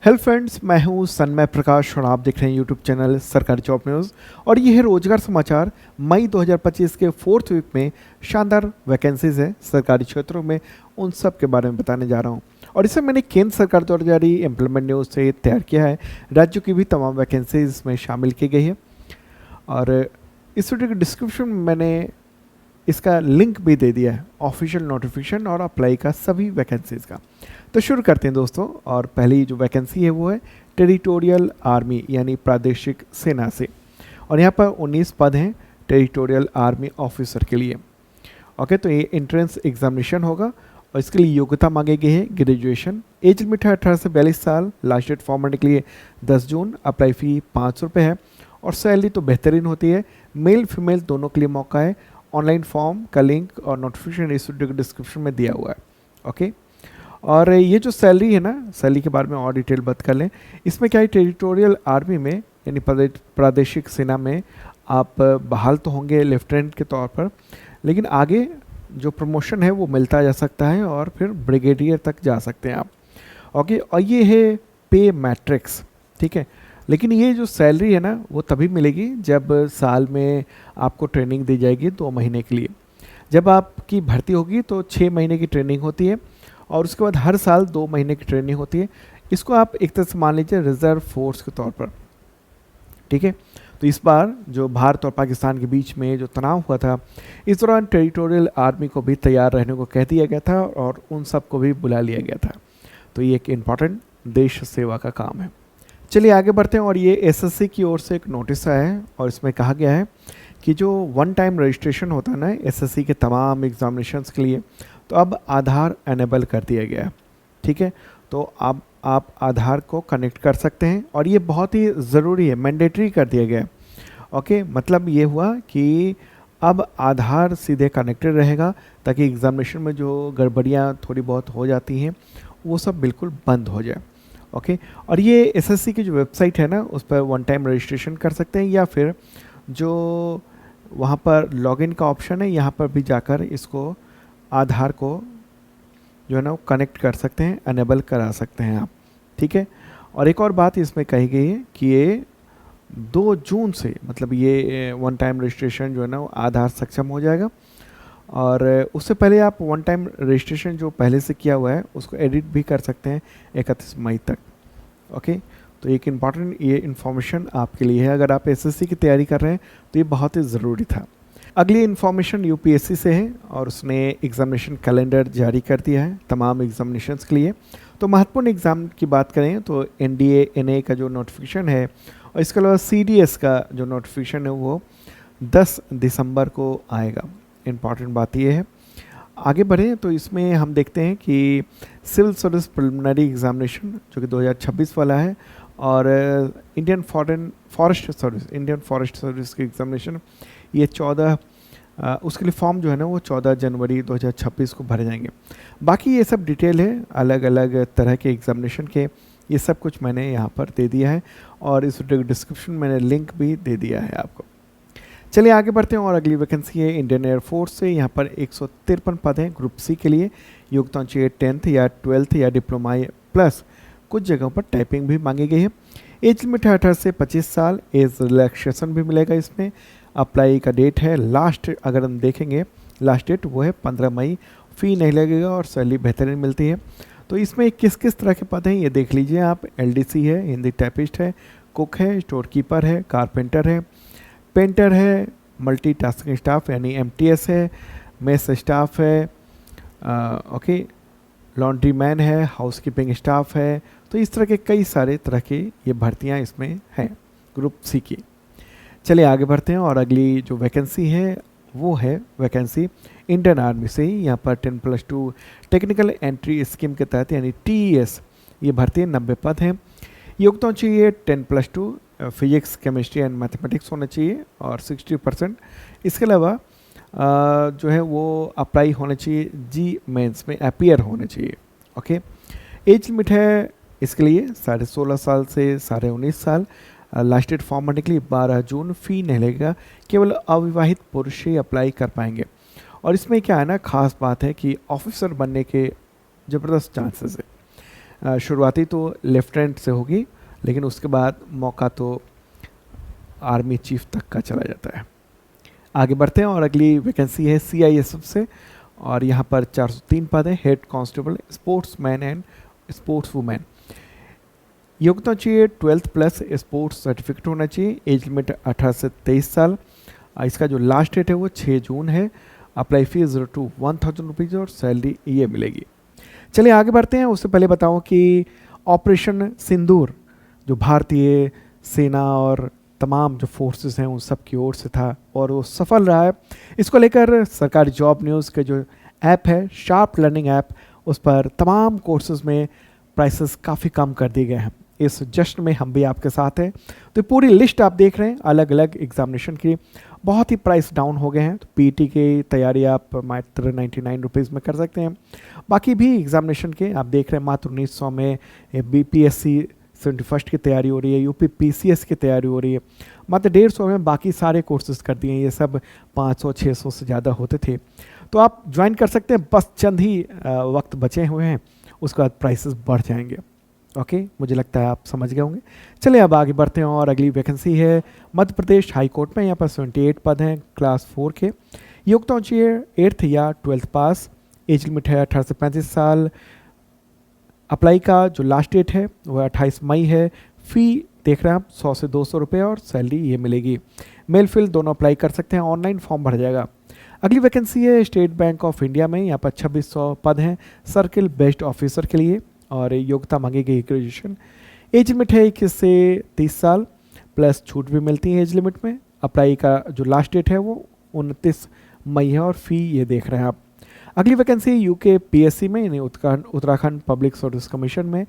Hello friends, मैं हूं सन्मय प्रकाश और आप देख रहे हैं यूट्यूब चैनल सरकारी जॉब न्यूज़। और ये है रोजगार समाचार मई 2025 के फोर्थ वीक में शानदार वैकेंसीज है सरकारी क्षेत्रों में, उन सब के बारे में बताने जा रहा हूं। और इसे मैंने केंद्र सरकार द्वारा जारी एम्प्लॉयमेंट न्यूज़ से तैयार किया है। राज्यों की भी तमाम वैकेंसीज इसमें शामिल की गई है और इस वीडियो के डिस्क्रिप्शन में मैंने इसका लिंक भी दे दिया है, ऑफिशियल नोटिफिकेशन और अप्लाई का सभी वैकेंसीज का। तो शुरू करते हैं दोस्तों। और पहली जो वैकेंसी है वो है टेरिटोरियल आर्मी यानी प्रादेशिक सेना से, और यहाँ पर 19 पद हैं टेरिटोरियल आर्मी ऑफिसर के लिए। ओके, तो ये एंट्रेंस एग्जामिनेशन होगा और इसके लिए योग्यता मांगी गई है ग्रेजुएशन। एज लिमिट है 18 से 42 साल। लास्ट डेट फॉर्म भरने के लिए 10 जून। अप्लाई फ़ी 500 रुपये है और सैलरी तो बेहतरीन होती है। मेल फीमेल दोनों के लिए मौका है। ऑनलाइन फॉर्म का लिंक और नोटिफिकेशन इस वीडियो के डिस्क्रिप्शन में दिया हुआ है। ओके, और ये जो सैलरी है ना, सैलरी के बारे में और डिटेल बात कर लें। इसमें क्या है, टेरिटोरियल आर्मी में यानी प्रादेशिक सेना में आप बहाल तो होंगे लेफ्टिनेंट के तौर पर, लेकिन आगे जो प्रमोशन है वो मिलता जा सकता है और फिर ब्रिगेडियर तक जा सकते हैं आप। ओके, और ये है पे मैट्रिक्स, ठीक है। लेकिन ये जो सैलरी है ना वो तभी मिलेगी जब साल में आपको ट्रेनिंग दी जाएगी 2 महीने के लिए। जब आपकी भर्ती होगी तो 6 महीने की ट्रेनिंग होती है और उसके बाद हर साल 2 महीने की ट्रेनिंग होती है। इसको आप एक तरह से मान लीजिए रिजर्व फोर्स के तौर पर, ठीक है। तो इस बार जो भारत और पाकिस्तान के बीच में जो तनाव हुआ था, इस दौरान टेरिटोरियल आर्मी को भी तैयार रहने को कह दिया गया था और उन सबको भी बुला लिया गया था। तो ये एक इम्पॉर्टेंट देश सेवा का काम है। चलिए आगे बढ़ते हैं। और ये एसएससी की ओर से एक नोटिस आया है और इसमें कहा गया है कि जो वन टाइम रजिस्ट्रेशन होता है ना एसएससी के तमाम एग्जामिनेशंस के लिए, तो अब आधार एनेबल कर दिया गया है, ठीक है। तो अब आप आधार को कनेक्ट कर सकते हैं और ये बहुत ही ज़रूरी है, मैंडेटरी कर दिया गया है। ओके, मतलब ये हुआ कि अब आधार सीधे कनेक्टेड रहेगा ताकि एग्जामिनेशन में जो गड़बड़ियाँ थोड़ी बहुत हो जाती हैं वो सब बिल्कुल बंद हो जाए। ओके, और ये एसएससी की जो वेबसाइट है ना उस पर वन टाइम रजिस्ट्रेशन कर सकते हैं या फिर जो वहाँ पर लॉगिन का ऑप्शन है यहाँ पर भी जाकर इसको आधार को जो है ना वो कनेक्ट कर सकते हैं, अनेबल करा सकते हैं आप, ठीक है। और एक और बात इसमें कही गई है कि ये 2 जून से मतलब ये वन टाइम रजिस्ट्रेशन जो है ना वो आधार सक्षम हो जाएगा। और उससे पहले आप वन टाइम रजिस्ट्रेशन जो पहले से किया हुआ है उसको एडिट भी कर सकते हैं 31 मई तक। ओके, तो एक इम्पॉर्टेंट ये इन्फॉर्मेशन आपके लिए है अगर आप एसएससी की तैयारी कर रहे हैं, तो ये बहुत ही ज़रूरी था। अगली इन्फॉर्मेशन यूपीएससी से है और उसने एग्जामिनेशन कैलेंडर जारी कर दिया है तमाम एग्जामिनेशंस के लिए। तो महत्वपूर्ण एग्ज़ाम की बात करें तो एनडीए एनए का जो नोटिफिकेशन है और इसके अलावा सीडीएस का जो नोटिफिकेशन है वो 10 दिसंबर को आएगा। इम्पॉर्टेंट बात ये है। आगे बढ़ें तो इसमें हम देखते हैं कि सिविल सर्विस प्रिलिमिनरी एग्जामिनेशन जो कि 2026 वाला है और इंडियन फॉरेस्ट सर्विस की एग्जामिनेशन ये 14 उसके लिए फॉर्म जो है ना वो 14 जनवरी 2026 को भरे जाएंगे। बाकी ये सब डिटेल है अलग अलग तरह के एग्जामिनेशन के, ये सब कुछ मैंने यहाँ पर दे दिया है और इस वीडियो के डिस्क्रिप्शन में मैंने लिंक भी दे दिया है आपको। चलिए आगे बढ़ते हैं और अगली वैकेंसी है इंडियन एयरफोर्स से। यहाँ पर 153 पद हैं ग्रुप सी के लिए। योग्यता चाहिए 10th या 12th या डिप्लोमा प्लस, कुछ जगहों पर टाइपिंग भी मांगी गई है। एज लिमिट है 18 से 25 साल। एज रिलैक्सेशन भी मिलेगा इसमें। अप्लाई का डेट है लास्ट, अगर हम देखेंगे लास्ट डेट वो है 15 मई। फ़ी नहीं लगेगा और सैलरी बेहतरीन मिलती है। तो इसमें किस किस तरह के पद हैं ये देख लीजिए आप। एलडीसी है, हिंदी टाइपिस्ट है, कुक है, स्टोर कीपर है, कारपेंटर है, पेंटर है, मल्टीटास्किंग स्टाफ यानी एमटीएस है, मेस स्टाफ है, ओके, लॉन्ड्री मैन है, हाउसकीपिंग स्टाफ है। तो इस तरह के कई सारे तरह की ये भर्तियां इसमें हैं ग्रुप सी की। चलिए आगे बढ़ते हैं और अगली जो वैकेंसी है वो है वैकेंसी इंडियन आर्मी से ही। यहाँ पर 10+2 टेक्निकल एंट्री स्कीम के तहत यानी टीईएस ये भर्ती है। 90 पद हैं। योग्यता चाहिए 10+2 फिजिक्स केमिस्ट्री एंड मैथमेटिक्स होना चाहिए और 60%। इसके अलावा जो है वो अप्लाई होना चाहिए जी मेंस में, अपीयर होने चाहिए। ओके, एज लिमिट है इसके लिए 16.5 साल से 19.5 साल। लास्ट डेट फॉर्म भरने के लिए 12 जून। फ़ी नहीं लगेगा, केवल अविवाहित पुरुष ही अप्लाई कर पाएंगे। और इसमें क्या है ना, खास बात है कि ऑफिसर बनने के ज़बरदस्त चांसेस है। शुरुआती तो लेफ्टिनेंट से होगी, लेकिन उसके बाद मौका तो आर्मी चीफ तक का चला जाता है। आगे बढ़ते हैं और अगली वैकेंसी है CISF से, और यहाँ पर 403 पद है। Head constable, sportsman and sports women. योग्यता चाहिए 12th प्लस स्पोर्ट्स सर्टिफिकेट होना चाहिए। एज लिमिट 18 से 23 साल। इसका जो लास्ट डेट है वो 6 जून है। अप्लाई फीस 0 to 1000 रुपीज़ और सैलरी ये मिलेगी। चलिए आगे बढ़ते हैं। उससे पहले बताऊं कि ऑपरेशन सिंदूर जो भारतीय सेना और तमाम जो फोर्सेस हैं उन सब की ओर से था और वो सफल रहा है। इसको लेकर सरकारी जॉब न्यूज़ के जो ऐप है, शार्प लर्निंग ऐप, उस पर तमाम कोर्सेज में प्राइसेस काफ़ी कम कर दिए गए हैं। इस जश्न में हम भी आपके साथ हैं। तो पूरी लिस्ट आप देख रहे हैं अलग अलग एग्जामिनेशन की, बहुत ही प्राइस डाउन हो गए हैं। तो पीटी की तैयारी आप मात्र 99 रुपीज़ में कर सकते हैं। बाकी भी एग्जामिनेशन के आप देख रहे हैं मात्र 1900 में BPSC 71 की तैयारी हो रही है, UP PCS की तैयारी हो रही है मात्र 150 में। बाकी सारे कोर्सेज कर दिए हैं, ये सब 500-600 से ज़्यादा होते थे। तो आप ज्वाइन कर सकते हैं, बस चंद ही वक्त बचे हुए हैं, उसके बाद प्राइसेस बढ़ जाएंगे। ओके, मुझे लगता है आप समझ गए होंगे। चलिए अब आगे बढ़ते हैं और अगली वैकेंसी है मध्य प्रदेश हाई कोर्ट में। यहाँ पर 78 पद हैं क्लास 4 के। योग्यता चाहिए 8th या 12th पास। एज लिमिट है 18 से 35 साल। अप्लाई का जो लास्ट डेट है वह 28 मई है। फ़ी देख रहे हैं आप 100 से 200 रुपये और सैलरी ये मिलेगी। मेल फिल दोनों अप्लाई कर सकते हैं, ऑनलाइन फॉर्म भर जाएगा। अगली वैकेंसी है स्टेट बैंक ऑफ इंडिया में। यहाँ पर 2600 पद हैं सर्किल बेस्ड ऑफिसर के लिए और योग्यता मांगी गई ग्रेजुएशन। एज लिमिट है 21 से 30 साल प्लस छूट भी मिलती है एज लिमिट में। अप्लाई का जो लास्ट डेट है वो 29 मई है और फ़ी ये देख रहे हैं आप। अगली वैकेंसी UK PSC में यानी उत्तराखंड पब्लिक सर्विस कमीशन में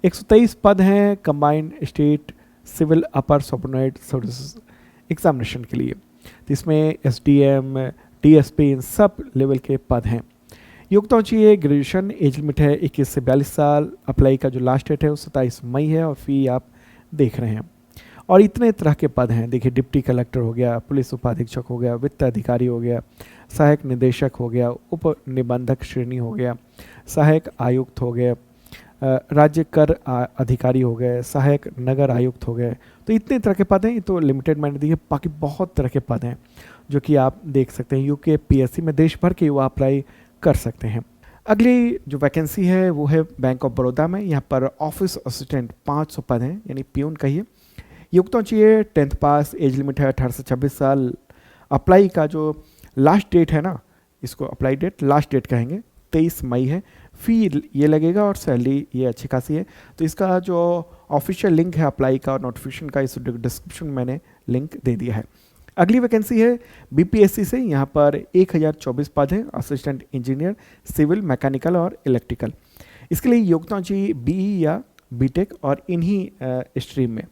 123 पद हैं कंबाइंड स्टेट सिविल अपर सबऑर्डिनेट सर्विस एग्जामिनेशन के लिए। तो इसमें SDM DSP इन सब लेवल के पद हैं। योग्यता चाहिए ग्रेजुएशन। एज लिमिट है 21 से 42 साल। अप्लाई का जो लास्ट डेट है वो 27 मई है और फ़ी आप देख रहे हैं। और इतने तरह के पद हैं, देखिए डिप्टी कलेक्टर हो गया, पुलिस उपाधीक्षक हो गया, वित्त अधिकारी हो गया, सहायक निदेशक हो गया, उप निबंधक श्रेणी हो गया, सहायक आयुक्त हो गया, राज्य कर अधिकारी हो गए, सहायक नगर आयुक्त हो गए। तो इतने तरह के पद हैं। ये तो लिमिटेड मैंने दी है, बाकी बहुत तरह के पद हैं जो कि आप देख सकते हैं। UK PSC में देश भर के युवा अप्लाई कर सकते हैं। अगली जो वैकेंसी है वो है बैंक ऑफ बड़ौदा में। यहाँ पर ऑफिस असिस्टेंट 500 पद हैं यानी प्यून कहिए। योग्यता चाहिए 10th पास। एज लिमिट है 18 से 26 साल। अप्लाई का जो लास्ट डेट है ना, इसको अप्लाई डेट लास्ट डेट कहेंगे, 23 मई है। फ़ी ये लगेगा और सैलरी ये अच्छी खासी है। तो इसका जो ऑफिशियल लिंक है अप्लाई का और नोटिफिकेशन का, इस डिस्क्रिप्शन में मैंने लिंक दे दिया है। अगली वैकेंसी है BPSC से। यहाँ पर 1024 पद हैं असिस्टेंट इंजीनियर सिविल मैकेनिकल और इलेक्ट्रिकल। इसके लिए योग्यता चाहिए BE या BTech और इन्हीं स्ट्रीम में।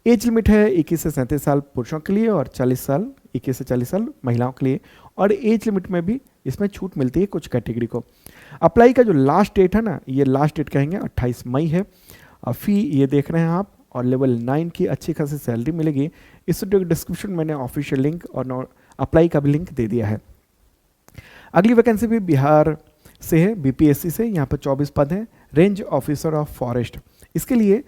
एज लिमिट है 21 से 37 साल पुरुषों के लिए और 40 साल 21 से 40 साल महिलाओं के लिए। और एज लिमिट में भी इसमें छूट मिलती है कुछ कैटेगरी को। अप्लाई का जो लास्ट डेट है ना, ये लास्ट डेट कहेंगे 28 मई है। फ़ी ये देख रहे हैं आप और लेवल 9 की अच्छी खासी सैलरी मिलेगी। इस डिस्क्रिप्शन मैंने ऑफिशियल लिंक और अप्लाई का भी लिंक दे दिया है। अगली वैकेंसी भी बिहार से है BPSC से। यहाँ पर 24 पद हैं रेंज ऑफिसर ऑफ फॉरेस्ट। इसके लिए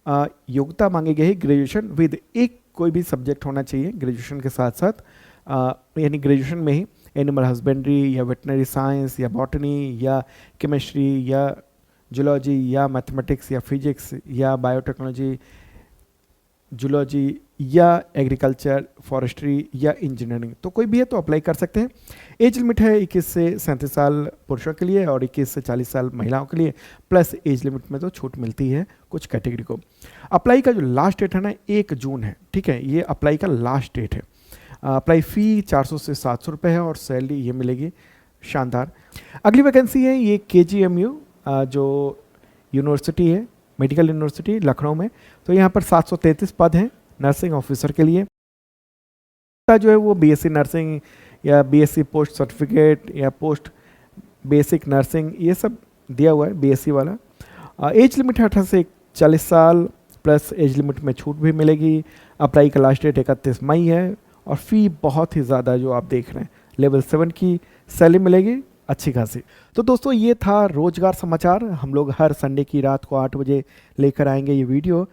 योग्यता मांगी गई है ग्रेजुएशन विद एक कोई भी सब्जेक्ट होना चाहिए ग्रेजुएशन के साथ साथ, यानी ग्रेजुएशन में ही एनिमल हस्बेंड्री या वेटनरी साइंस या बॉटनी या केमिस्ट्री या जूलॉजी या मैथमेटिक्स या फिजिक्स या बायोटेक्नोलॉजी, जूलॉजी या एग्रीकल्चर, फॉरेस्ट्री या इंजीनियरिंग, तो कोई भी है तो अप्लाई कर सकते हैं। एज लिमिट है 21 से 37 साल पुरुषों के लिए और 21 से 40 साल महिलाओं के लिए, प्लस एज लिमिट में तो छूट मिलती है कुछ कैटेगरी को। अप्लाई का जो लास्ट डेट है ना 1 जून है, ठीक है, ये अप्लाई का लास्ट डेट है। अप्लाई फ़ी 400 से 700 रुपये है और सैलरी ये मिलेगी शानदार। अगली वैकेंसी है ये KGMU जो यूनिवर्सिटी है, मेडिकल यूनिवर्सिटी लखनऊ में। तो यहाँ पर 733 पद हैं नर्सिंग ऑफिसर के लिए। जो है वो BSc नर्सिंग या BSc पोस्ट सर्टिफिकेट या पोस्ट बेसिक नर्सिंग ये सब दिया हुआ है BSc वाला। एज लिमिट है 18 से 40 साल प्लस एज लिमिट में छूट भी मिलेगी। अप्लाई का लास्ट डेट 31 मई है और फ़ी बहुत ही ज़्यादा जो आप देख रहे हैं, लेवल 7 की सैलरी मिलेगी अच्छी खासी। तो दोस्तों ये था रोजगार समाचार। हम लोग हर संडे की रात को 8 बजे लेकर आएंगे ये वीडियो।